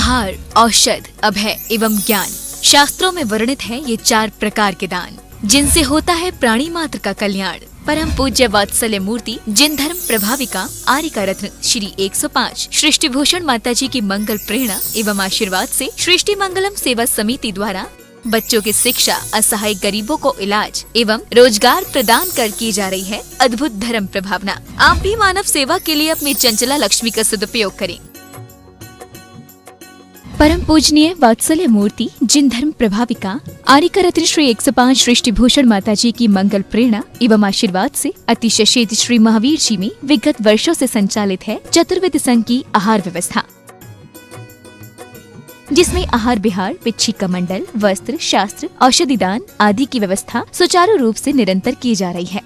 आहार, औषध, अभय एवं ज्ञान। शास्त्रों में वर्णित है ये 4 प्रकार के दान, जिनसे होता है प्राणी मात्र का कल्याण। परम पूज्य वात्सल्य मूर्ति जिन धर्म प्रभाविका आर्यिका रत्न श्री 105 सृष्टि भूषण माता जी की मंगल प्रेरणा एवं आशीर्वाद से सृष्टि मंगलम सेवा समिति द्वारा बच्चों की शिक्षा, असहाय गरीबों को इलाज एवं रोजगार प्रदान कर की जा रही है अद्भुत धर्म प्रभावना। आप भी मानव सेवा के लिए अपनी चंचला लक्ष्मी का सदुपयोग करें। परम पूजनीय वात्सल्य मूर्ति जिन धर्म प्रभाविका आर्यिका रत्न श्री 105 सृष्टि भूषण माता जी की मंगल प्रेरणा एवं आशीर्वाद से अतिशय शेत श्री महावीर जी में विगत वर्षों से संचालित है चतुर्विध संघ की आहार व्यवस्था, जिसमें आहार विहार, पिच्छी कमंडल, वस्त्र, शास्त्र, औषधि दान आदि की व्यवस्था सुचारू रूप से निरंतर की जा रही है।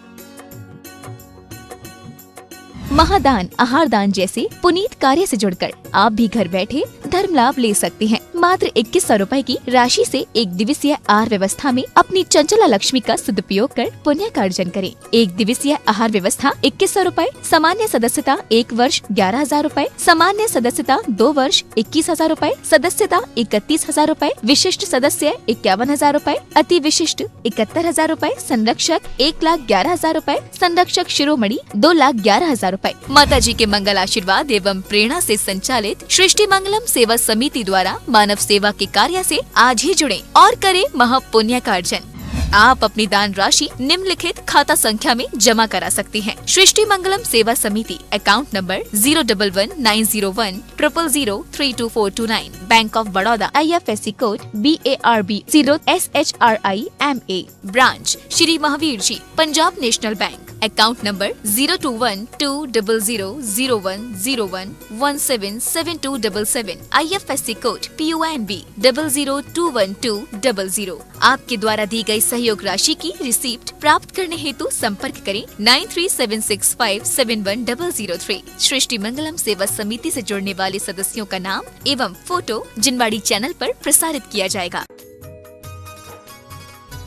महादान, आहार दान जैसे पुनीत कार्य से जुड़कर आप भी घर बैठे धर्म लाभ ले सकते हैं। मात्र 2100 रुपए की राशि से 1 दिवसीय आहार व्यवस्था में अपनी चंचला लक्ष्मी का सदुपयोग कर पुण्य का अर्जन करें। 1 दिवसीय आहार व्यवस्था 2100 रुपए, सामान्य सदस्यता 1 वर्ष 11,000 रुपए, सामान्य सदस्यता 2 वर्ष 21,000 रुपए, सदस्यता 31,000 रुपए, विशिष्ट सदस्य 51,000 रुपए, अति विशिष्ट 71,000 रुपए, संरक्षक 1,11,000 रुपए, संरक्षक शिरोमणि 2,11,000 रुपए। माता जी के मंगल आशीर्वाद एवं प्रेरणा से संचालित सृष्टि मंगलम सेवा समिति द्वारा मानव सेवा के कार्य से आज ही जुड़ें और करें महापुण्य का अर्जन। आप अपनी दान राशि निम्नलिखित खाता संख्या में जमा करा सकते हैं। सृष्टि Mangalam Seva Samiti, account number 0119010032429, Bank of Baroda, IFSC code BARB 0SHRIMA, branch Shri Mahavir ji, Punjab National Bank, account number 021200101177277, IFSC code PONB 0021200। आपके द्वारा दी गई सहयोग राशि की रिसीप्ट प्राप्त करने हेतु संपर्क करें 9376571003। सृष्टि मंगलम सेवा समिति से जुड़ने वाले सदस्यों का नाम एवं फोटो जिनवाड़ी चैनल पर प्रसारित किया जाएगा।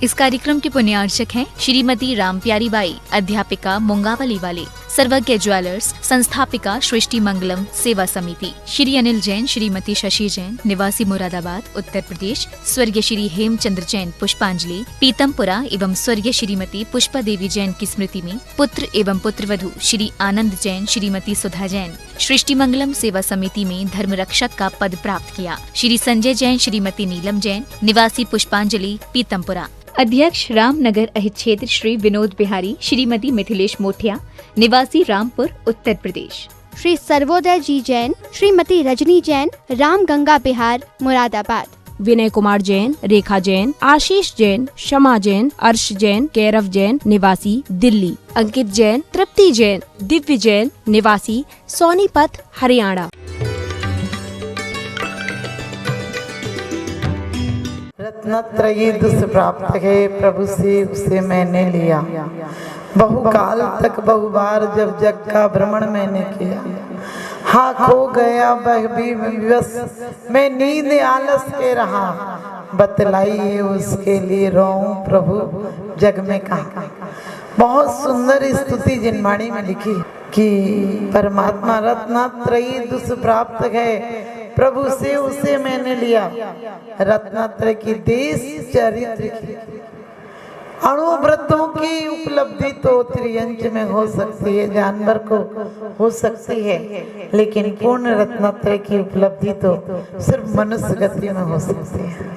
इस कार्यक्रम के पुण्यार्चक हैं श्रीमती रामप्यारी बाई, अध्यापिका मुंगावली वाले, सर्वज्ञ ज्वेलर्स, संस्थापिका सृष्टि मंगलम सेवा समिति, श्री अनिल जैन, श्रीमती शशि जैन, निवासी मुरादाबाद उत्तर प्रदेश, स्वर्गीय श्री हेमचंद्र जैन पुष्पांजलि पीतमपुरा एवं स्वर्गीय श्रीमती पुष्पा देवी जैन की स्मृति में पुत्र एवं पुत्रवधू श्री आनंद जैन, श्रीमती सुधा जैन सृष्टि मंगलम सेवा समिति में धर्म रक्षक का पद प्राप्त किया। श्री संजय जैन, श्रीमती नीलम जैन, निवासी पुष्पांजलि पीतमपुरा। अध्यक्ष रामनगर अहित क्षेत्र श्री विनोद बिहारी, श्रीमती मिथिलेश मोठिया, निवासी रामपुर उत्तर प्रदेश। श्री सर्वोदय जी जैन, श्रीमती रजनी जैन, राम गंगा बिहार मुरादाबाद। विनय कुमार जैन, रेखा जैन, आशीष जैन, शमा जैन, अर्श जैन, कैरव जैन, निवासी दिल्ली। अंकित जैन, तृप्ति जैन, दिव्य जैन, निवासी सोनीपत हरियाणा। रत्नत्रयी दुष्प्राप्त है, प्रभु से उसे मैंने लिया। बहुकाल तक बहुबार जब जग का भ्रमण मैंने किया, हाँ खो गया वह भी विवश, मैं नींद आलस के रहा। बतलाइए उसके लिए रोऊं प्रभु जग में कहाँ। बहुत सुंदर स्तुति जिनवाणी में लिखी कि परमात्मा रत्नत्रयी दुष्प्राप्त है, प्रभु से उसे मैंने लिया। रत्नत्रय की देश चरित्र की अणुव्रतों की उपलब्धि तो त्रियंच में हो सकती है, जानवर को हो सकती है, लेकिन पूर्ण रत्नत्रय की उपलब्धि तो सिर्फ मनुष्य गति में हो सकती है।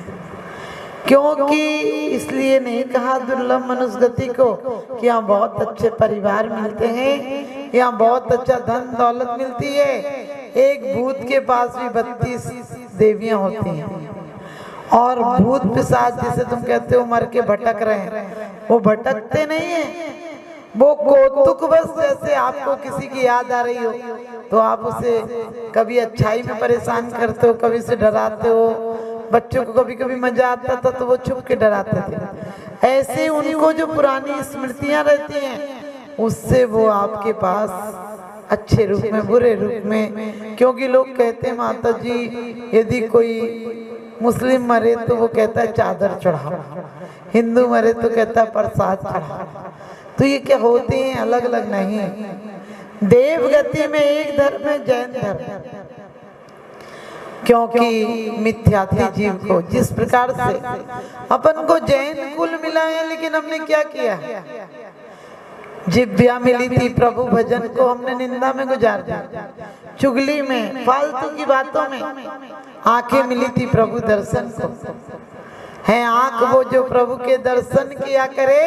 क्योंकि इसलिए नहीं कहा दुर्लभ मनुष्य गति को कि यहाँ बहुत अच्छे परिवार मिलते हैं, यहाँ बहुत अच्छा धन दौलत मिलती है। एक भूत के पास भी 32 देवियां होती हैं, और भूत पिशाच जिसे तुम कहते हो मर के भटक रहे हैं, वो भटकते नहीं हैं। वो कौतुकवश जैसे आपको किसी की याद आ रही हो तो आप उसे कभी अच्छाई में परेशान करते हो, कभी से डराते हो। बच्चों को कभी कभी मजा आता था तो वो छुप के डराते थे। ऐसे उनको जो पुरानी स्मृतियां रहती हैं उससे वो आपके पास अच्छे रूप में बुरे रूप में, क्योंकि लोग कहते हैं माता जी यदि कोई मुस्लिम मरे तो वो कहता है चादर चढ़ाओ, हिंदू मरे तो कहता है प्रसाद चढ़ाओ। तो ये क्या होते हैं? अलग अलग नहीं। देव गति में एक धर्म है, जैन धर्म। क्योंकि मिथ्याति जीव को जिस प्रकार से अपन को जैन कुल मिला है, लेकिन हमने क्या किया, जिव्या मिली थी प्रभु भजन को हमने निंदा में गुजार दिया, चुगली में, फालतू की बातों में। आंखें मिली थी प्रभु दर्शन को, है आंख वो जो प्रभु के दर्शन किया करे,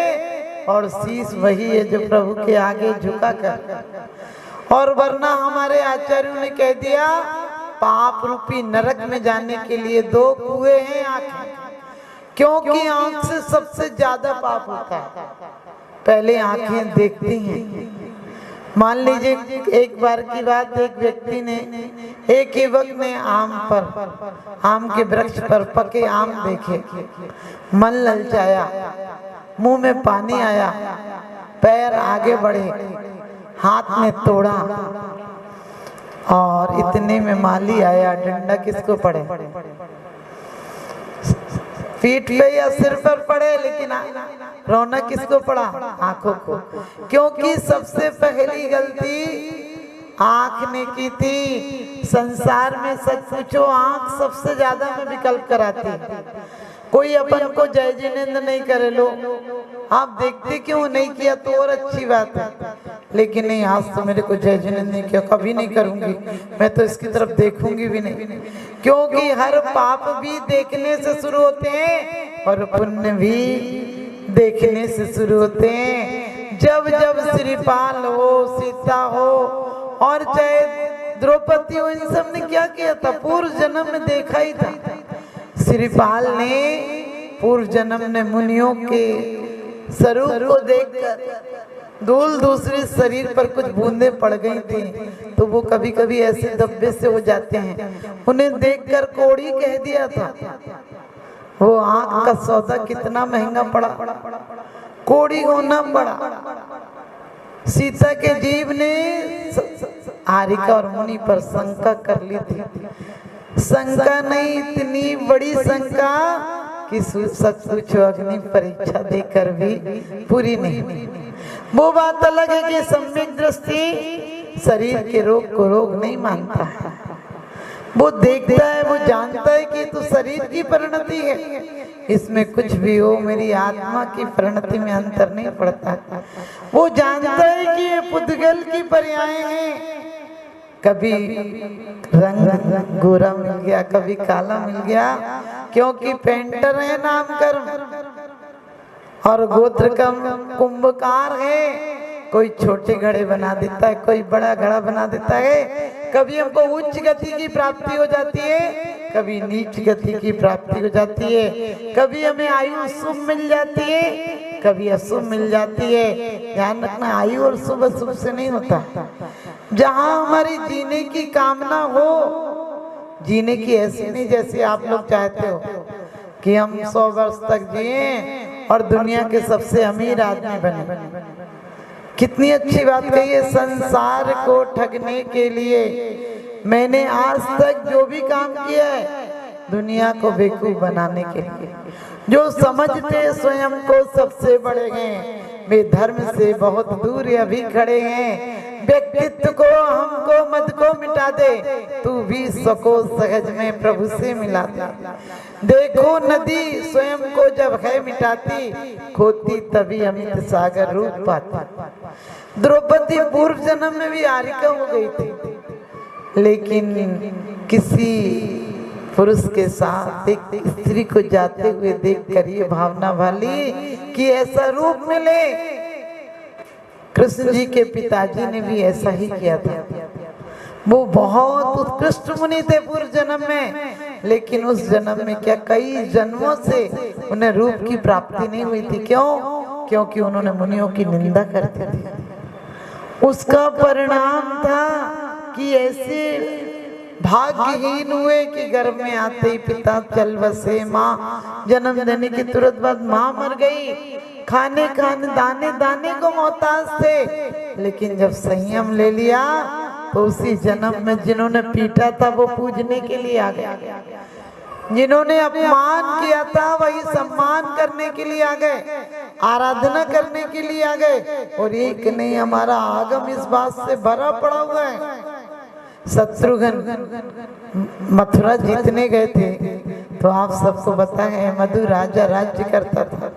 और शीश वही है जो प्रभु के आगे झुका कर। और वरना हमारे आचार्यों ने कह दिया, पाप रूपी नरक में जाने के लिए दो कुएं हैं आंखें, क्योंकि आंख से सबसे ज्यादा पाप होता है। पहले आंखें देखती हैं। मान लीजिए एक बार की बात, एक व्यक्ति ने, एक युवक ने आम के वृक्ष पर पके आम देखे, मन ललचाया, मुंह में पानी आया, पैर आगे बढ़े, हाथ में तोड़ा, और इतने में माली आया। डंडा किसको पड़े, पीठ पे या सिर पर पड़े, लेकिन रोना किसको पड़ा, आंखों को, क्योंकि सबसे पहली गलती आंख ने की थी। संसार में सच पूछो, आंख सबसे ज्यादा में विकल्प कराती है। कोई अपन को जय जिनेंद्र नहीं करे, लो आप देखते क्यों नहीं किया तो और अच्छी बात है, लेकिन नहीं, आज तो मेरे को जय जिनेंद्र नहीं किया, कभी नहीं करूंगी, मैं तो इसकी तरफ देखूंगी भी नहीं, क्योंकि हर पाप भी देखने से शुरू होते हैं और पुण्य भी देखने से शुरू होते हैं। जब जब श्रीपाल हो, सीता हो, और चाहे द्रौपदी हो, इन सब ने क्या किया था, पूर्व जन्म में देखा ही था। श्रीपाल ने पूर्व जन्म में मुनियों के स्वरूप को देखकर धूल दूसरे शरीर पर कुछ बूंदे पड़ गई थी, तो वो कभी कभी ऐसे धब्बे से हो जाते हैं, उन्हें देखकर कोड़ी कह दिया था। वो आंख का सौदा कितना महंगा पड़ा, कोड़ी होना पड़ा। सीता के जीव ने हारिका और मुनि पर शंका कर ली थी, शंका नहीं, इतनी बड़ी शंका कि सचमुच अग्नि परीक्षा देकर भी पूरी नहीं। वो बात अलग है कि सम्यक दृष्टि शरीर के रोग को रोग नहीं मानता है, वो देखता है, वो जानता है कि तो शरीर की परिणति है, इसमें कुछ भी हो मेरी आत्मा की परिणति में अंतर नहीं पड़ता। वो जानता है कि ये पुद्गल की पर्याय हैं, कभी रंग गोरा मिल गया, कभी काला मिल गया, क्योंकि पेंटर है नामकर्म और गोत्र का कुंभकार है। कोई छोटे घड़े बना देता है, कोई बड़ा घड़ा बना देता है। कभी हमको उच्च गति की प्राप्ति हो जाती है, कभी नीच गति की प्राप्ति हो जाती है, कभी हमें आयु शुभ मिल जाती है, कभी अशुभ मिल जाती है। ध्यान रखना, आयु और शुभ अशुभ से नहीं होता। जहाँ हमारी जीने की कामना हो, जीने की ऐसी नहीं जैसे आप लोग चाहते हो कि हम 100 वर्ष तक जिए और दुनिया के सबसे अमीर आदमी बने। कितनी अच्छी बात कही है, संसार को ठगने के लिए मैंने आज तक जो भी काम किया है, दुनिया को बेवकूफ बनाने के लिए। जो समझते स्वयं को सबसे बड़े हैं, वे धर्म से बहुत दूर अभी खड़े हैं। व्यक्तित्व को, हमको, मत को मिटा दे, तू भी सको सहज में प्रभु से मिला दे। देखो नदी स्वयं को जब है मिटाती, खोती तभी अमित सागर रूप पाती। द्रौपदी पूर्व जन्म में भी हारिका हो गई थी, लेकिन किसी पुरुष के साथ एक स्त्री को जाते हुए देखकर ये भावना वाली कि ऐसा रूप मिले। कृष्ण जी के पिताजी ने भी ऐसा ही किया था। वो बहुत उत्कृष्ट मुनि थे पूर्व जन्म में, लेकिन उस जन्म में क्या कई जन्मों से उन्हें रूप की प्राप्ति नहीं हुई थी। क्यों? क्योंकि उन्होंने मुनियों की निंदा करते थे। उसका परिणाम था कि ऐसे भाग्यहीन हुए कि गर्भ में आते ही पिता चल बसे, माँ जन्म देने के तुरंत बाद माँ मर गई, खाने दाने दाने को मोहताज थे। लेकिन जब संयम ले लिया तो उसी जन्म में जिन्होंने पीटा था वो पूजने के लिए आ गए, जिन्होंने अपमान किया था वही सम्मान करने के लिए आ गए, आराधना करने के लिए आ गए। और एक नहीं, हमारा आगम इस बात से भरा पड़ा हुआ है शत्रुघ्न मथुरा जीतने गए थे तो आप सबको पता है मधु राजा राज्य करता था।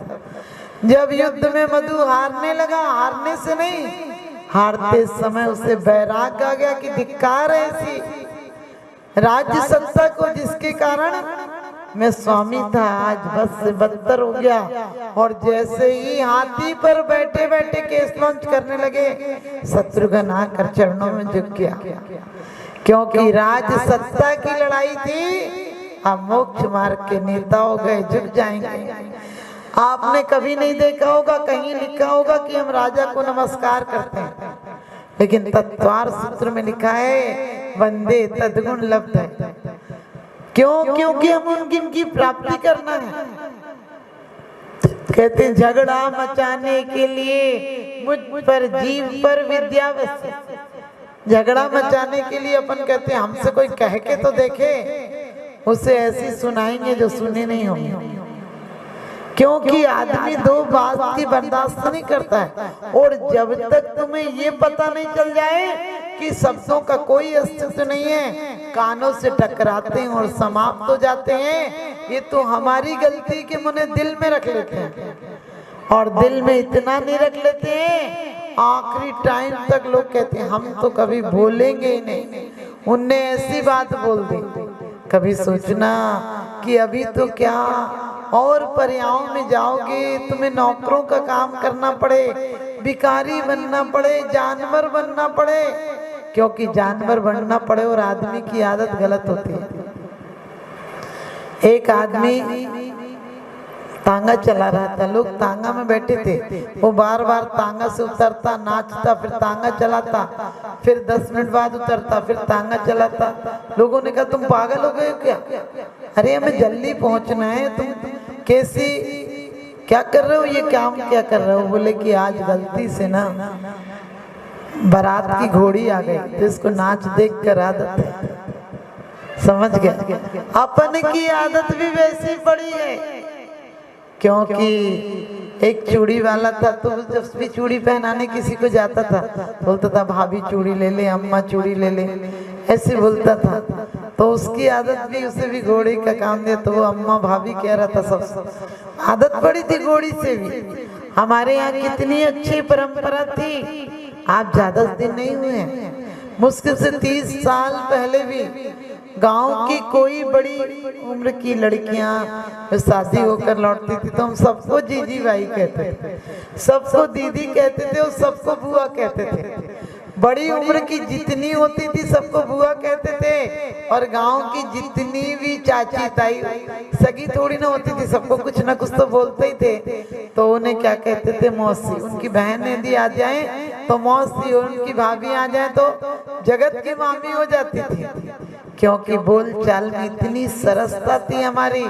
जब युद्ध में मधु हारने लगा, हारने से नहीं, हारते समय उसे बैराग आ गया कि धिक्कार है ऐसी राज्य सत्ता को जिसके कारण मैं स्वामी था, आज बस से बदतर हो गया। और जैसे ही हाथी पर बैठे बैठे केस लॉन्च करने लगे, शत्रुघ्न आकर चरणों में झुक गया, क्योंकि राज सत्ता की लड़ाई थी। अब मोक्ष मार्ग के नेता हो गए, झुक जाएंगे। आपने कभी नहीं देखा होगा, कहीं लिखा होगा कि हम राजा को नमस्कार करते हैं, लेकिन तत्वार सूत्र में लिखा है वंदे तद्गुण लब्ध। क्यों? क्योंकि हम उनकी प्राप्ति करना है। कहते हैं झगड़ा मचाने के लिए मुझ पर जीव पर विद्या बसे। झगड़ा मचाने के लिए अपन कहते हैं हमसे कोई कह के तो देखे, उसे ऐसी सुनाएंगे जो सुने नहीं होंगे। क्योंकि आदमी दो बात की बर्दाश्त नहीं करता है, और जब तक तुम्हें ये पता नहीं चल जाए कि शब्दों का कोई अस्तित्व नहीं है, कानों से टकराते हैं और समाप्त हो जाते हैं, ये तो हमारी गलती के मुने दिल में रख लेते हैं। और दिल में इतना नहीं रख लेते हैं, आखिरी टाइम तक लोग कहते हैं हम तो कभी बोलेंगे ही नहीं, उनने ऐसी बात बोल दी। कभी सोचना कि अभी तो क्या और पर्यायों में जाओगे, तुम्हें नौकरों का काम करना पड़े, भिखारी बनना पड़े, जानवर बनना पड़े। क्योंकि जानवर बनना पड़े और आदमी की आदत गलत होती है। एक आदमी तांगा चला रहा था, लोग तांगा में बैठे थे, वो बार बार तांगा से उतरता, नाचता, फिर तांगा चलाता, फिर 10 मिनट बाद उतरता, फिर तांगा चलाता। लोगों ने कहा तुम पागल हो गए हो क्या? अरे हमें जल्दी पहुंचना है, तुम कैसी क्या कर रहे हो, ये काम क्या कर रहे हो? बोले कि आज गलती से ना बारात की घोड़ी आ गई, तो इसको नाच देख कर आदत है। समझ गए? अपन की आदत भी वैसी पड़ी है। क्योंकि एक चूड़ी वाला था, तो जब भी चूड़ी पहनाने किसी को जाता था बोलता था भाभी चूड़ी ले ले, अम्मा चूड़ी ले ले, ऐसे बोलता था। तो उसकी आदत भी, उसे भी घोड़ी का काम दिया, तो वो अम्मा भाभी कह रहा था। सब आदत पड़ी थी घोड़ी से भी। हमारे यहाँ कितनी अच्छी परंपरा थी, आप ज्यादा दिन नहीं हुए हैं, मुश्किल से 30 साल पहले भी गांव की कोई बड़ी उम्र की लड़कियां शादी होकर लौटती थी तो हम सबको जीजी भाई कहते थे, सबको दीदी कहते थे और सबको बुआ कहते थे। बड़ी उम्र की जितनी होती थी सबको बुआ कहते थे, और गांव की जितनी भी चाची ताई सगी थोड़ी ना होती थी, सबको कुछ ना कुछ तो बोलते ही थे। तो उन्हें क्या कहते थे? मौसी। उनकी बहन यदि आ जाए तो मौसी, और उनकी भाभी आ जाए तो जगत की मामी हो जाती थी। क्योंकि बोल चाल में इतनी सरसता थी हमारी।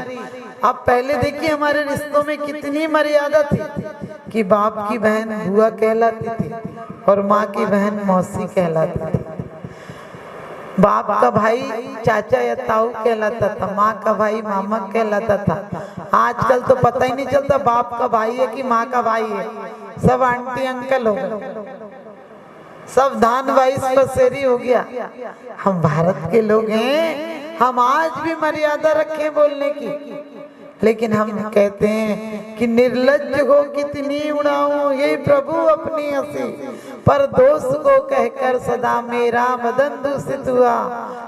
अब पहले देखिए हमारे रिश्तों में कितनी मर्यादा थी कि बाप की बहन बुआ कहलाती थी और माँ की बहन मौसी कहलाती थी। बाप का भाई चाचा या ताऊ कहलाता था, माँ का भाई मामा कहलाता था। आजकल तो पता ही नहीं चलता बाप का भाई है कि माँ का भाई है, सब आंटी अंकल हो गए, सब धान 22 पसेरी हो गया। हम भारत के लोग हैं, हम आज भी मर्यादा रखें बोलने की, लेकिन हम कहते हैं कि निर्लज्ज हो कितनी उड़ाऊं ये प्रभु अपनी हंसी, पर दोस्त को कहकर सदा मेरा मदन दूषित हुआ,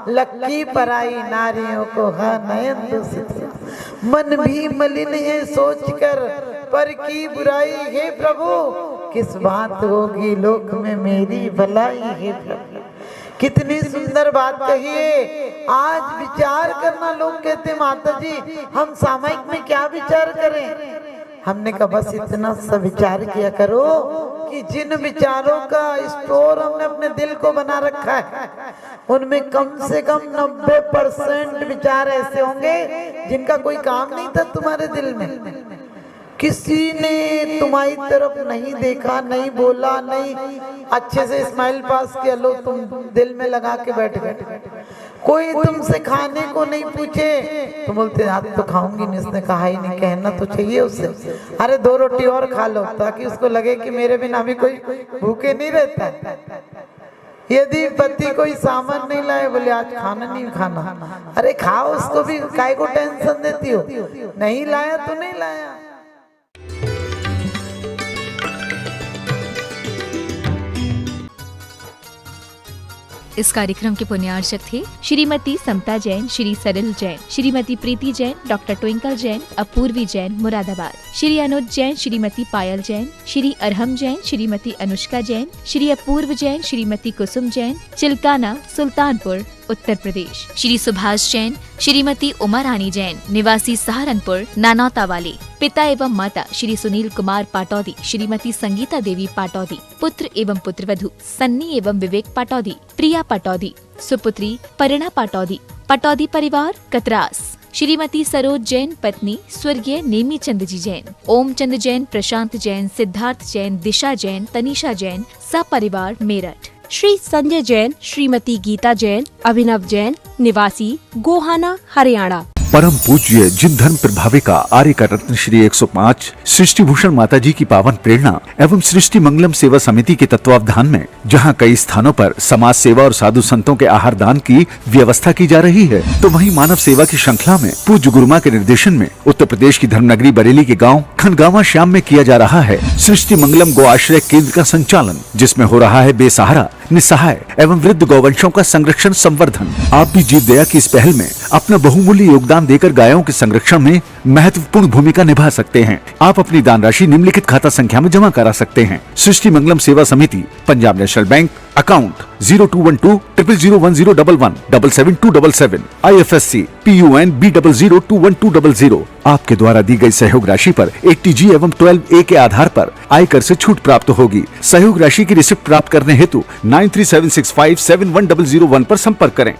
लक्की पराई नारियों को है नयन दूषित हुआ। मन भी मलिन है सोचकर पर की बुराई, हे प्रभु किस बात होगी लोक में मेरी भलाई, हे प्रभु। कितनी सुंदर बात कही है। आज विचार करना, लोग कहते माता जी हम सामयिक में क्या विचार करें? हमने कहा बस इतना सा विचार किया करो कि जिन विचारों का स्टोर हमने अपने दिल को बना रखा है उनमें कम से कम 90% विचार ऐसे होंगे जिनका कोई काम नहीं था तुम्हारे दिल में। किसी ने तुम्हारी तरफ नहीं देखा, नहीं बोला, नहीं अच्छे से स्माइल पास किया, लो तुम दिल में लगा के बैठ गए। कोई तुमसे खाने को नहीं पूछे तो बोलते आज तो खाऊंगी नहीं, उसने कहा ही नहीं, कहना तो चाहिए उससे, अरे 2 रोटी और खा लो ताकि उसको लगे कि मेरे बिना भी कोई भूखे नहीं रहता। यदि पति कोई सामान नहीं लाए, बोले आज खाना नहीं खाना, अरे खाओ, उसको भी काय को टेंशन देती हो, नहीं लाया तो नहीं लाया। इस कार्यक्रम के पुण्यार्चक थे श्रीमती समता जैन, श्री सरल जैन, श्रीमती प्रीति जैन, डॉक्टर ट्विंकल जैन, अपूर्वी जैन मुरादाबाद, श्री अनुज जैन, श्रीमती पायल जैन, श्री अरहम जैन, श्रीमती अनुष्का जैन, श्री अपूर्व जैन, श्रीमती कुसुम जैन, चिल्काना सुल्तानपुर उत्तर प्रदेश, श्री सुभाष जैन, श्रीमती उमा रानी जैन, निवासी सहारनपुर नानौता वाले, पिता एवं माता श्री सुनील कुमार पाटौदी, श्रीमती संगीता देवी पाटौदी, पुत्र एवं पुत्रवधू सन्नी एवं विवेक पाटौदी, प्रिया पाटौदी, सुपुत्री परिणा पाटौदी, पाटौदी परिवार कतरास, श्रीमती सरोज जैन पत्नी स्वर्गीय नेमी चंद जी जैन, ओम चंद जैन, प्रशांत जैन, सिद्धार्थ जैन, दिशा जैन, तनीषा जैन, सपरिवार मेरठ, श्री संजय जैन, श्रीमती गीता जैन, अभिनव जैन, निवासी गोहाना हरियाणा। परम पूज्य जिन धर्म प्रभाविका आर्य का रत्न श्री 105 सृष्टि भूषण माता जी की पावन प्रेरणा एवं सृष्टि मंगलम सेवा समिति के तत्वावधान में जहां कई स्थानों पर समाज सेवा और साधु संतों के आहार दान की व्यवस्था की जा रही है, तो वहीं मानव सेवा की श्रृंखला में पूज्य गुरुमा के निर्देशन में उत्तर प्रदेश की धर्मनगरी बरेली के गाँव खनगावा श्याम में किया जा रहा है सृष्टि मंगलम गो आश्रय केंद्र का संचालन, जिसमें हो रहा है बेसहारा, निस्सहाय एवं वृद्ध गौवंशों का संरक्षण संवर्धन। आप भी जीव दया की इस पहल में अपना बहुमूल्य योगदान देकर गायों के संरक्षण में महत्वपूर्ण भूमिका निभा सकते हैं। आप अपनी दान राशि निम्नलिखित खाता संख्या में जमा करा सकते हैं। सृष्टि मंगलम सेवा समिति, Punjab National Bank, account 0212 001011 77277, IFSC PUN B002120। आपके द्वारा दी गई सहयोग राशि पर 80G एवं 12A के आधार पर आयकर से छूट प्राप्त होगी। सहयोग राशि की रिसिप्ट प्राप्त करने हेतु 9376571001 पर संपर्क करें।